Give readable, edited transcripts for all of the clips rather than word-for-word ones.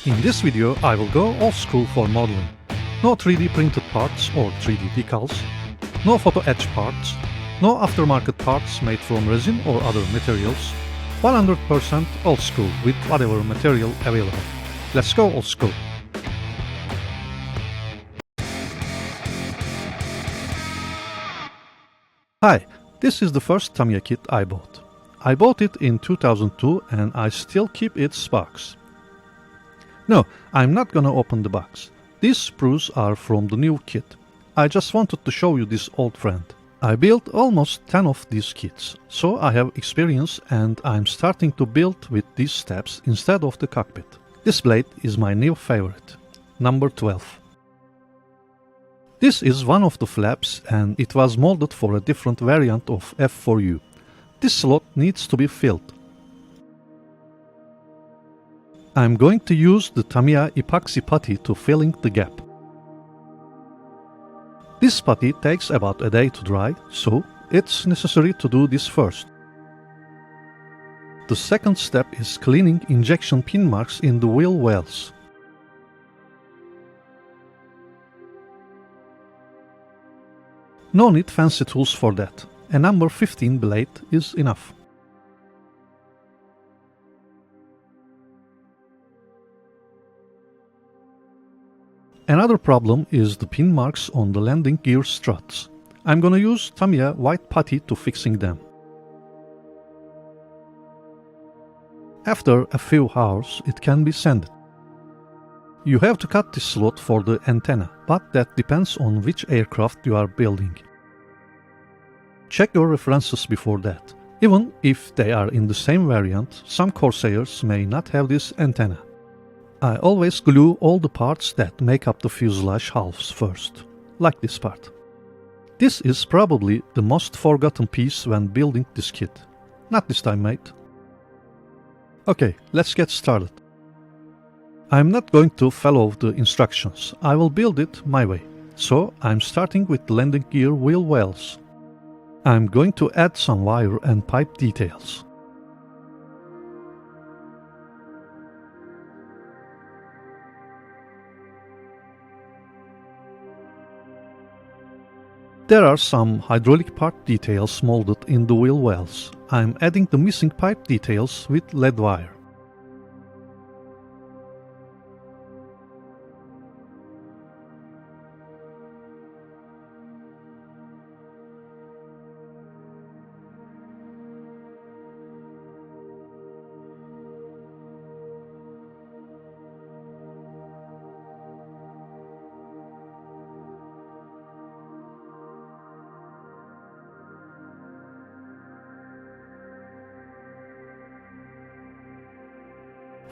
In this video I will go old school for modeling. No 3D printed parts or 3D decals, no photo-etch parts, no aftermarket parts made from resin or other materials, 100% old school with whatever material available. Let's go old school! Hi, this is the first Tamiya kit I bought. I bought it in 2002 and I still keep its box. No, I'm not gonna open the box. These sprues are from the new kit. I just wanted to show you this old friend. I built almost 10 of these kits, so I have experience and I'm starting to build with these steps instead of the cockpit. This blade is my new favorite, number 12. This is one of the flaps and it was molded for a different variant of F4U. This slot needs to be filled. I'm going to use the Tamiya epoxy putty to filling the gap. This putty takes about a day to dry, so it's necessary to do this first. The second step is cleaning injection pin marks in the wheel wells. No need fancy tools for that. A number 15 blade is enough. Another problem is the pin marks on the landing gear struts. I'm gonna use Tamiya white putty to fixing them. After a few hours, it can be sanded. You have to cut this slot for the antenna, but that depends on which aircraft you are building. Check your references before that. Even if they are in the same variant, some Corsairs may not have this antenna. I always glue all the parts that make up the fuselage halves first, like this part. This is probably the most forgotten piece when building this kit. Not this time, mate. Okay, let's get started. I'm not going to follow the instructions, I will build it my way. So I'm starting with the landing gear wheel wells. I'm going to add some wire and pipe details. There are some hydraulic part details molded in the wheel wells. I'm adding the missing pipe details with lead wire.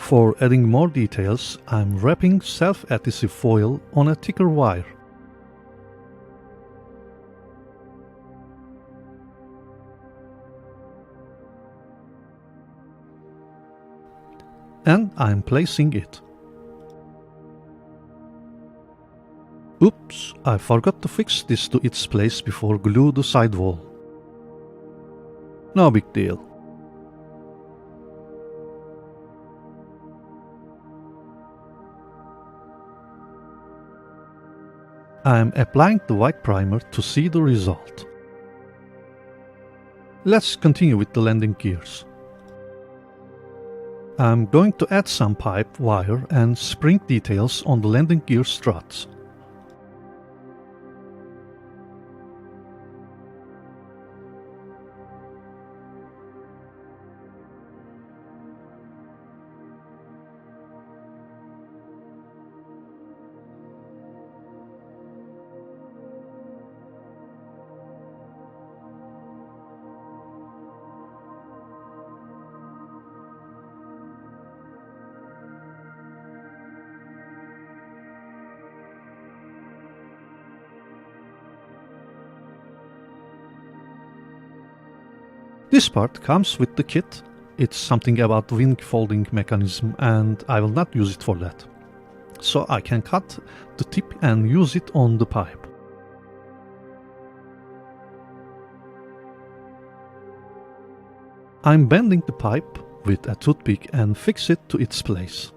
For adding more details, I'm wrapping self-adhesive foil on a thicker wire. And I'm placing it. Oops, I forgot to fix this to its place before glue the sidewall. No big deal. I'm applying the white primer to see the result. Let's continue with the landing gears. I'm going to add some pipe, wire and spring details on the landing gear struts. This part comes with the kit. It's something about wing folding mechanism and I will not use it for that. So I can cut the tip and use it on the pipe. I'm bending the pipe with a toothpick and fix it to its place.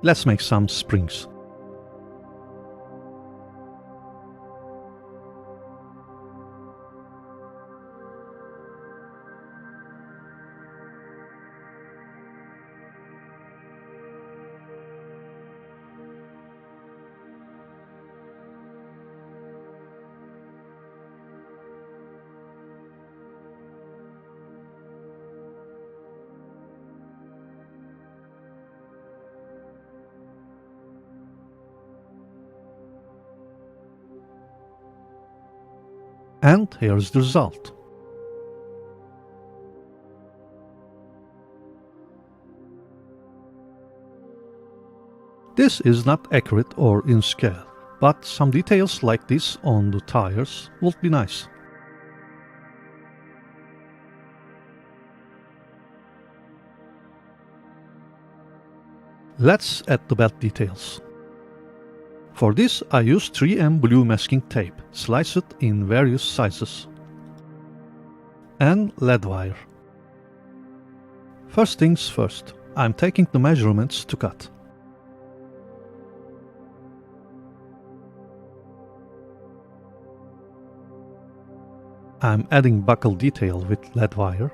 Let's make some springs. And here's the result. This is not accurate or in scale, but some details like this on the tires would be nice. Let's add the belt details. For this I use 3M blue masking tape, slice it in various sizes, and lead wire. First things first, I'm taking the measurements to cut. I'm adding buckle detail with lead wire.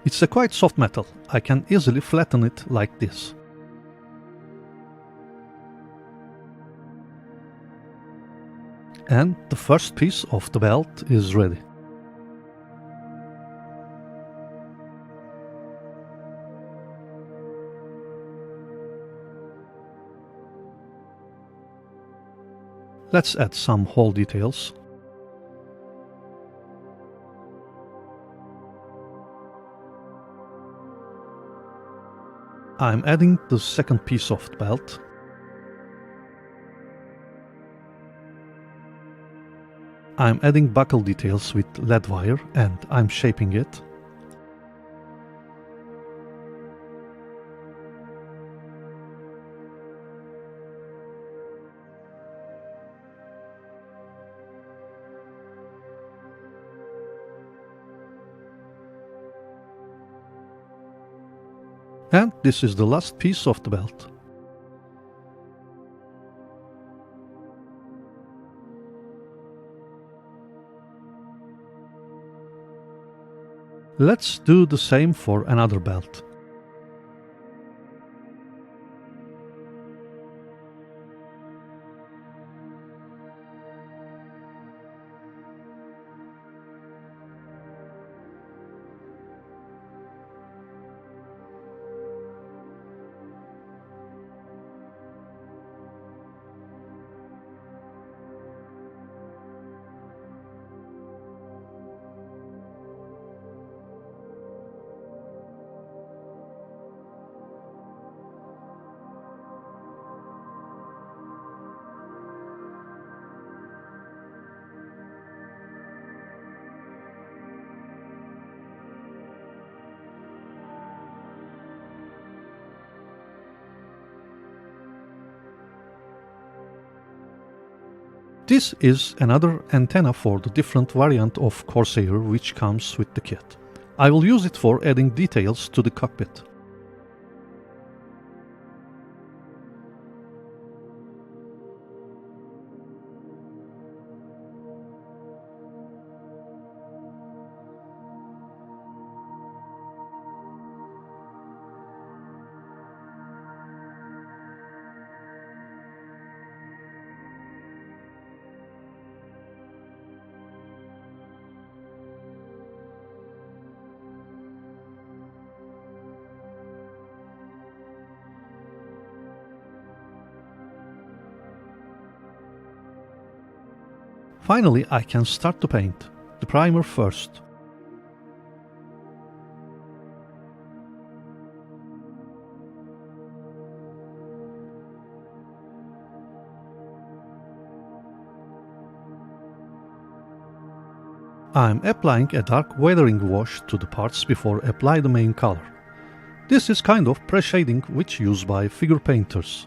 It's a quite soft metal, I can easily flatten it like this. And the first piece of the belt is ready. Let's add some hole details. I'm adding the second piece of the belt. I'm adding buckle details with lead wire and I'm shaping it. And this is the last piece of the belt. Let's do the same for another belt. This is another antenna for the different variant of Corsair which comes with the kit. I will use it for adding details to the cockpit. Finally, I can start to paint. The primer first. I'm applying a dark weathering wash to the parts before apply the main color. This is kind of pre-shading which used by figure painters.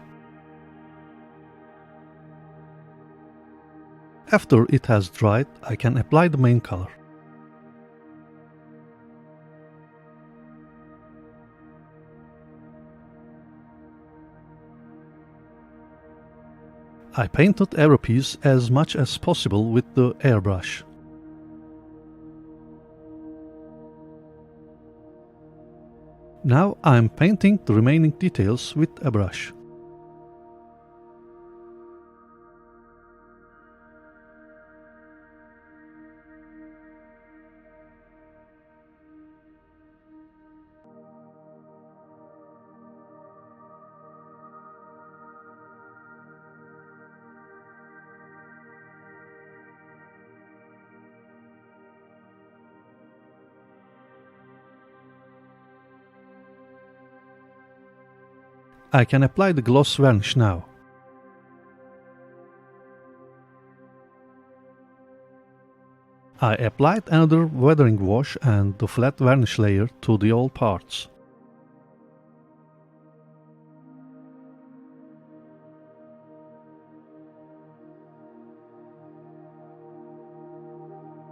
After it has dried, I can apply the main color. I painted every piece as much as possible with the airbrush. Now I'm painting the remaining details with a brush. I can apply the gloss varnish now. I applied another weathering wash and the flat varnish layer to the all parts.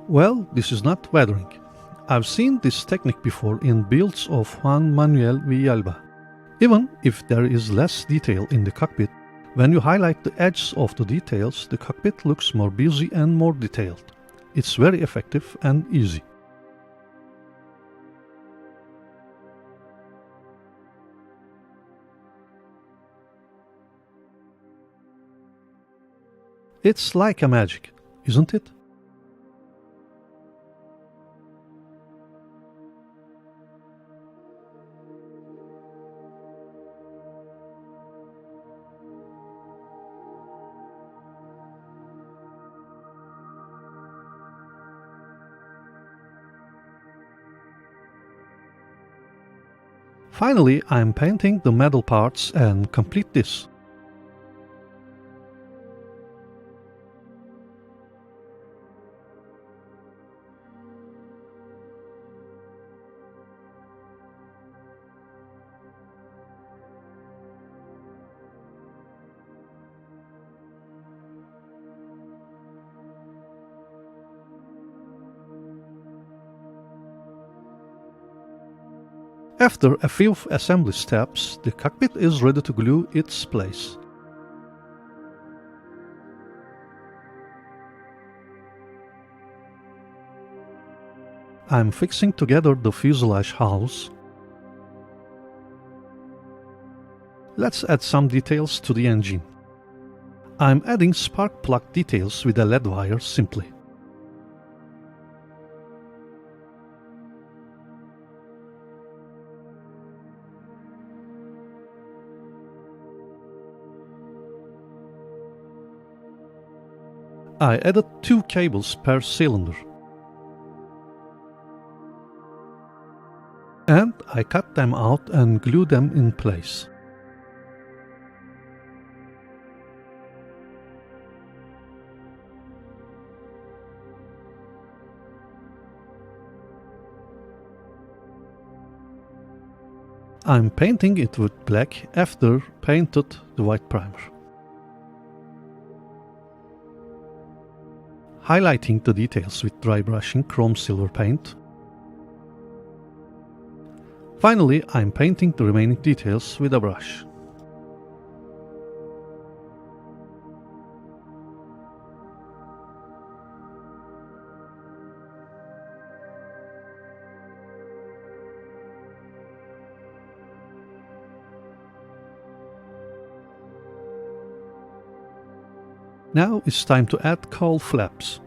Well, this is not weathering. I've seen this technique before in builds of Juan Manuel Villalba. Even if there is less detail in the cockpit, when you highlight the edges of the details, the cockpit looks more busy and more detailed. It's very effective and easy. It's like a magic, isn't it? Finally, I'm painting the metal parts and complete this. After a few assembly steps, the cockpit is ready to glue its place. I'm fixing together the fuselage hulls. Let's add some details to the engine. I'm adding spark plug details with a LED wire simply. I added 2 cables per cylinder. And I cut them out and glue them in place. I'm painting it with black after painted the white primer. Highlighting the details with dry brushing chrome silver paint. Finally, I'm painting the remaining details with a brush. Now it's time to add cowl flaps.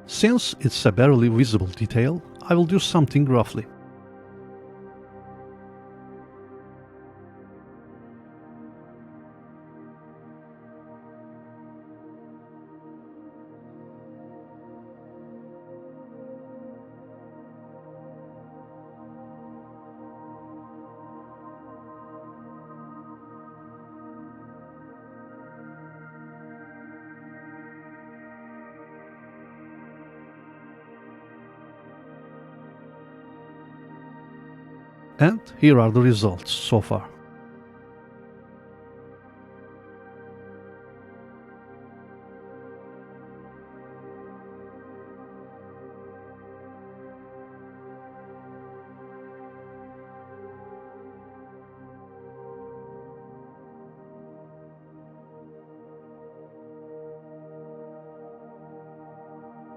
Since it's a barely visible detail, I will do something roughly. And here are the results so far.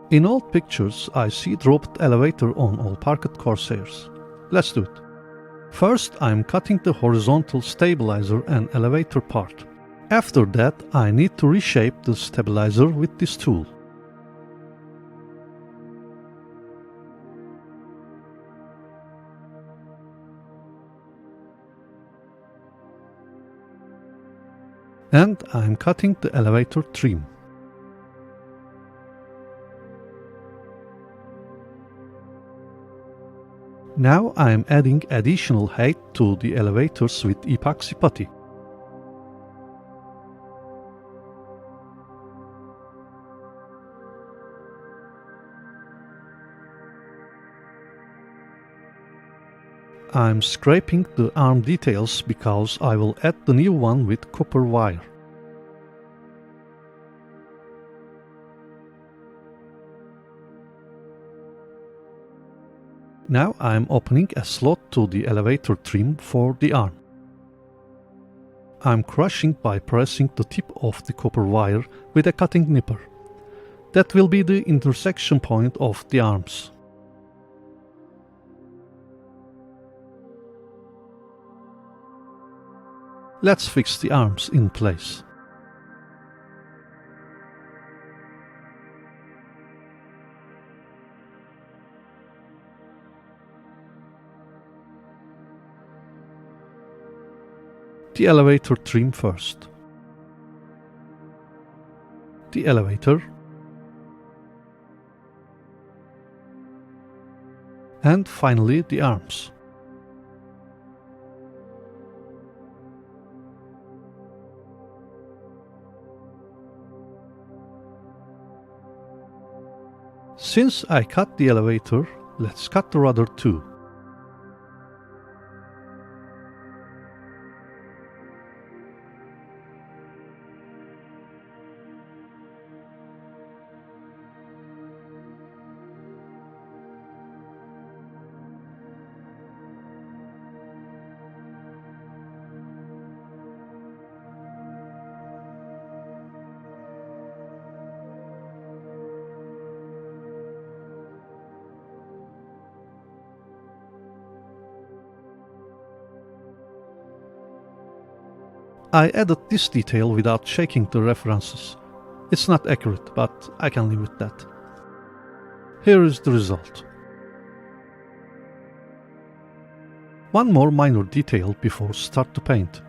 In old pictures, I see dropped elevator on all parked Corsairs. Let's do it. First, I'm cutting the horizontal stabilizer and elevator part. After that, I need to reshape the stabilizer with this tool. And I'm cutting the elevator trim. Now I'm adding additional height to the elevators with epoxy putty. I'm scraping the arm details because I will add the new one with copper wire. Now I'm opening a slot to the elevator trim for the arm. I'm crushing by pressing the tip of the copper wire with a cutting nipper. That will be the intersection point of the arms. Let's fix the arms in place. The elevator trim first. The elevator. And finally the arms. Since I cut the elevator, let's cut the rudder too. I added this detail without checking the references. It's not accurate, but I can live with that. Here is the result. One more minor detail before start to paint.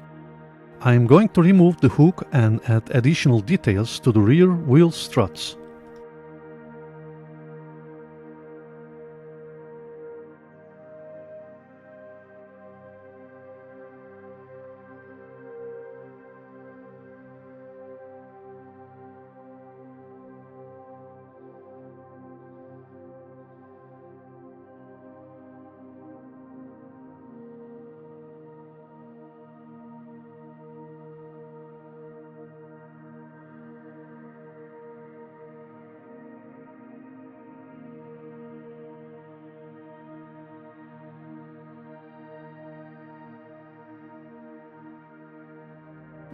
I am going to remove the hook and add additional details to the rear wheel struts.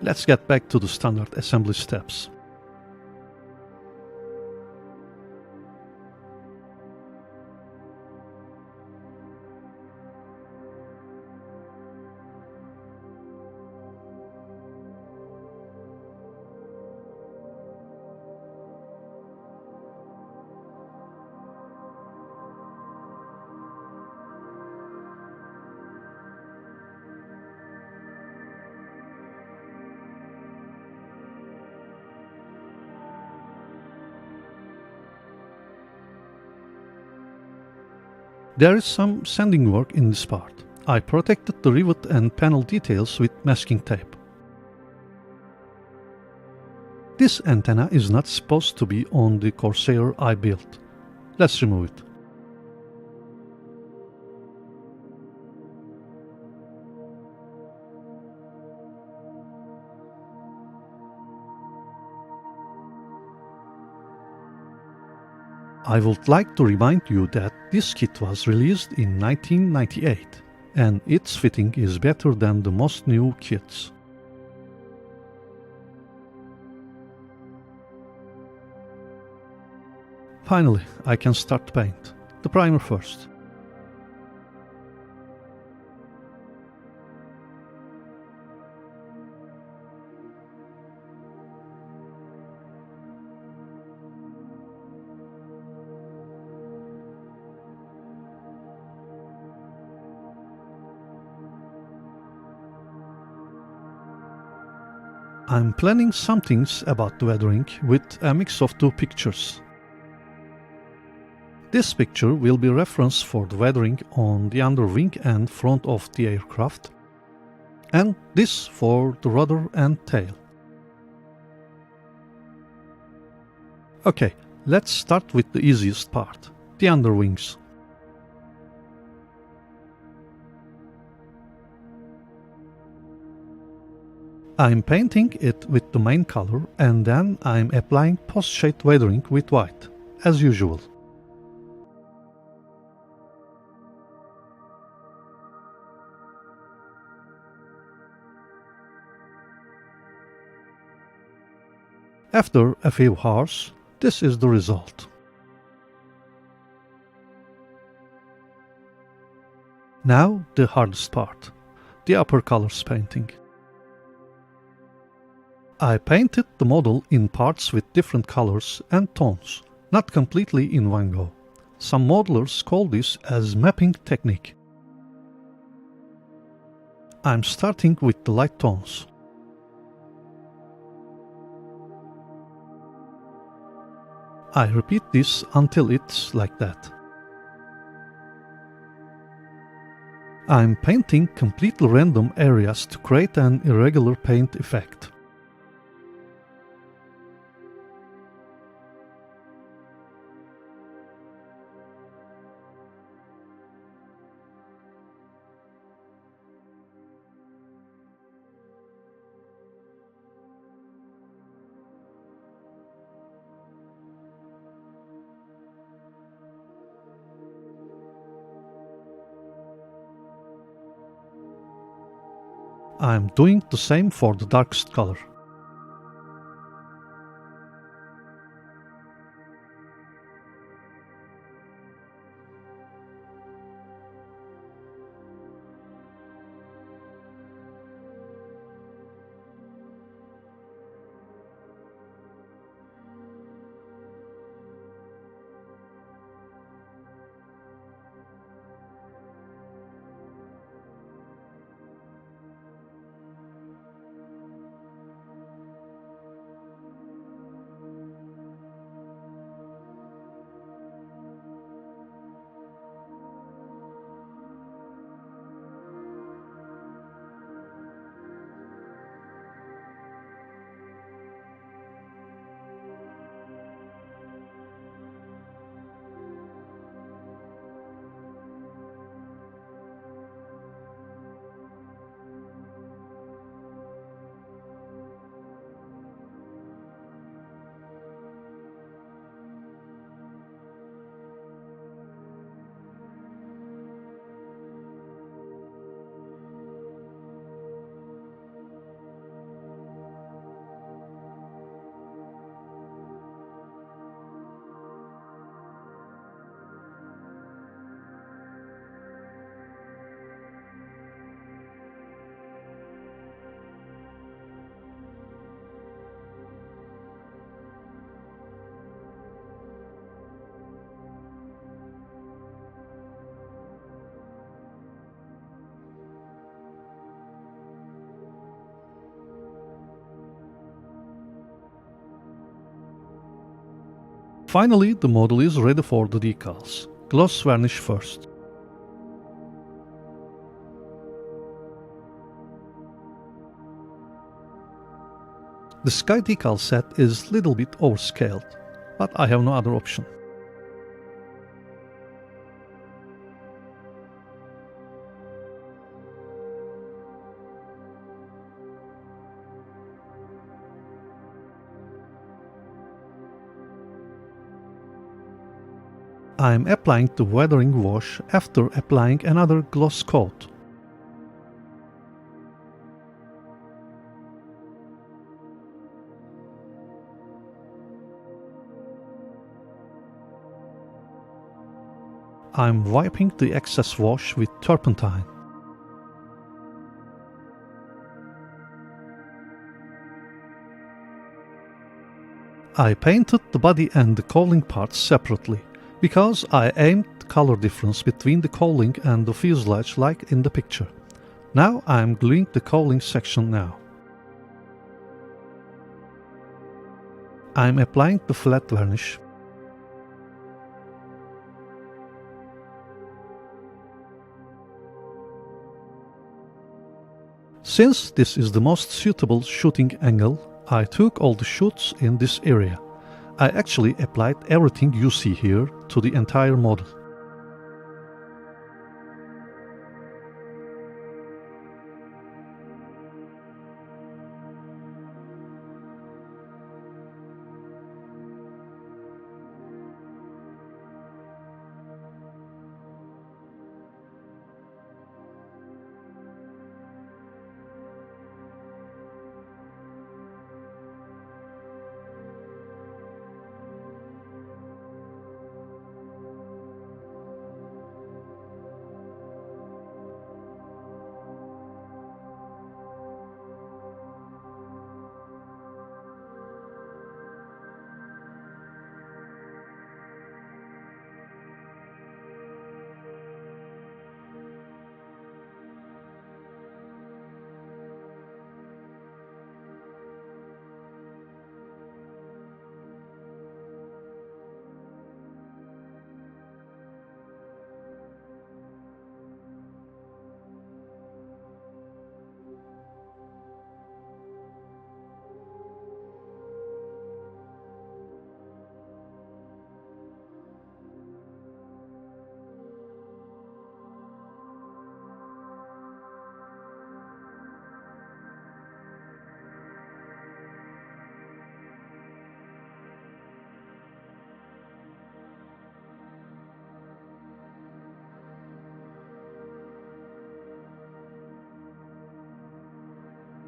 Let's get back to the standard assembly steps. There is some sanding work in this part. I protected the rivet and panel details with masking tape. This antenna is not supposed to be on the Corsair I built. Let's remove it. I would like to remind you that this kit was released in 1998 and its fitting is better than the most new kits. Finally, I can start to paint. The primer first. I'm planning some things about the weathering with a mix of two pictures. This picture will be reference for the weathering on the underwing and front of the aircraft, and this for the rudder and tail. Okay, let's start with the easiest part, the underwings. I'm painting it with the main color and then I'm applying post-shade weathering with white, as usual. After a few hours, this is the result. Now the hardest part, the upper colors painting. I painted the model in parts with different colors and tones, not completely in one go. Some modelers call this as mapping technique. I'm starting with the light tones. I repeat this until it's like that. I'm painting completely random areas to create an irregular paint effect. I'm doing the same for the darkest color. Finally, the model is ready for the decals. Gloss varnish first. The sky decal set is little bit overscaled, but I have no other option. I'm applying the weathering wash after applying another gloss coat. I'm wiping the excess wash with turpentine. I painted the body and the cowling parts separately, because I aimed the color difference between the cowling and the fuselage like in the picture. Now I'm gluing the cowling section now. I'm applying the flat varnish. Since this is the most suitable shooting angle, I took all the shoots in this area. I actually applied everything you see here to the entire model.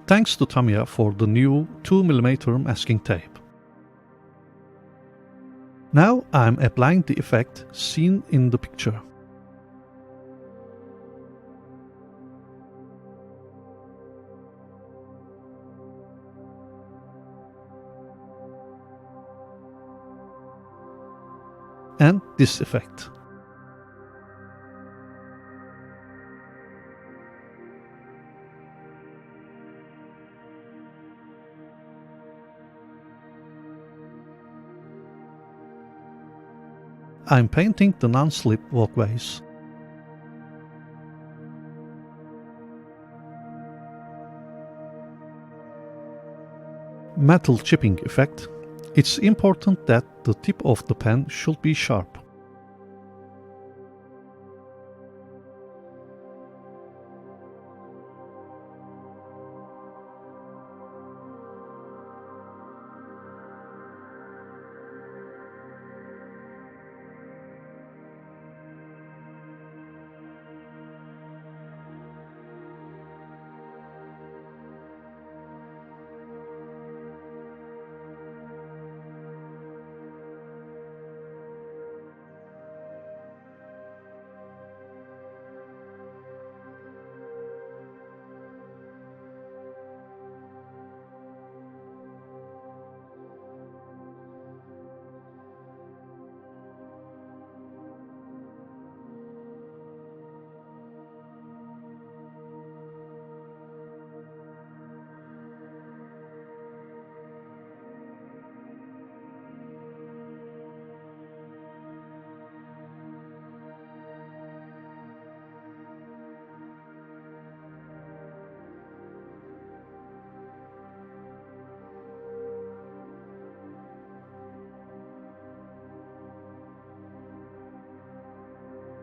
Thanks to Tamiya for the new 2mm masking tape. Now I'm applying the effect seen in the picture. And this effect. I'm painting the non-slip walkways. Metal chipping effect. It's important that the tip of the pen should be sharp.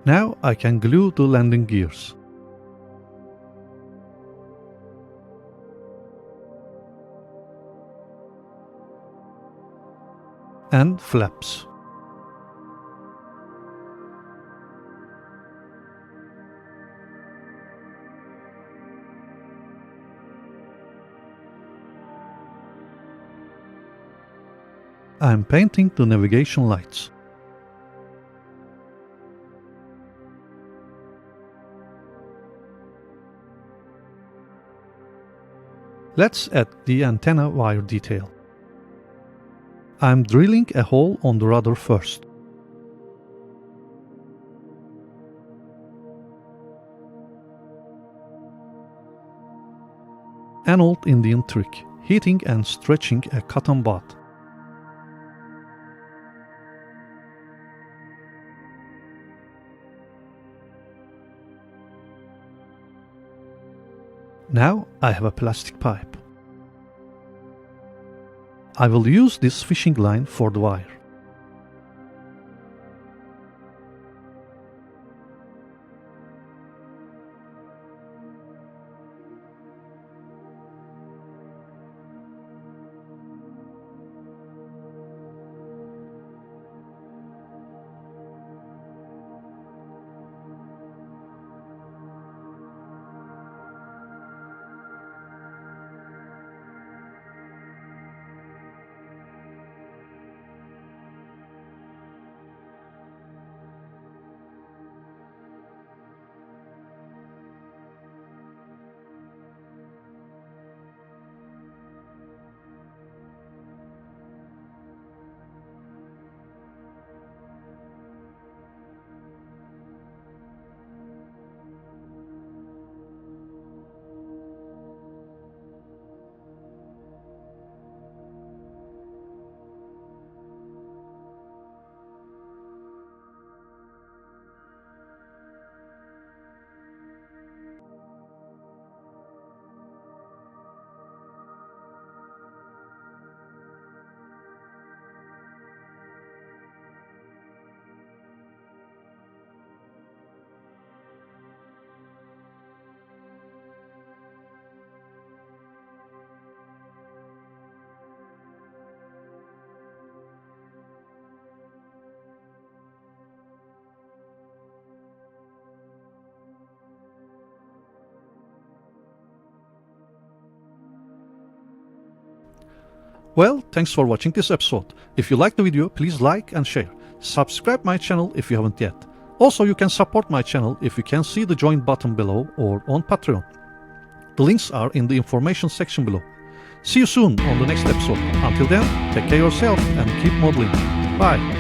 Now I can glue the landing gears. And flaps. I'm painting the navigation lights. Let's add the antenna wire detail. I'm drilling a hole on the rudder first. An old Indian trick, heating and stretching a cotton bud. Now I have a plastic pipe. I will use this fishing line for the wire. Well, thanks for watching this episode. If you liked the video, please like and share. Subscribe my channel if you haven't yet. Also, you can support my channel if you can see the join button below or on Patreon. The links are in the information section below. See you soon on the next episode. Until then, take care of yourself and keep modeling. Bye.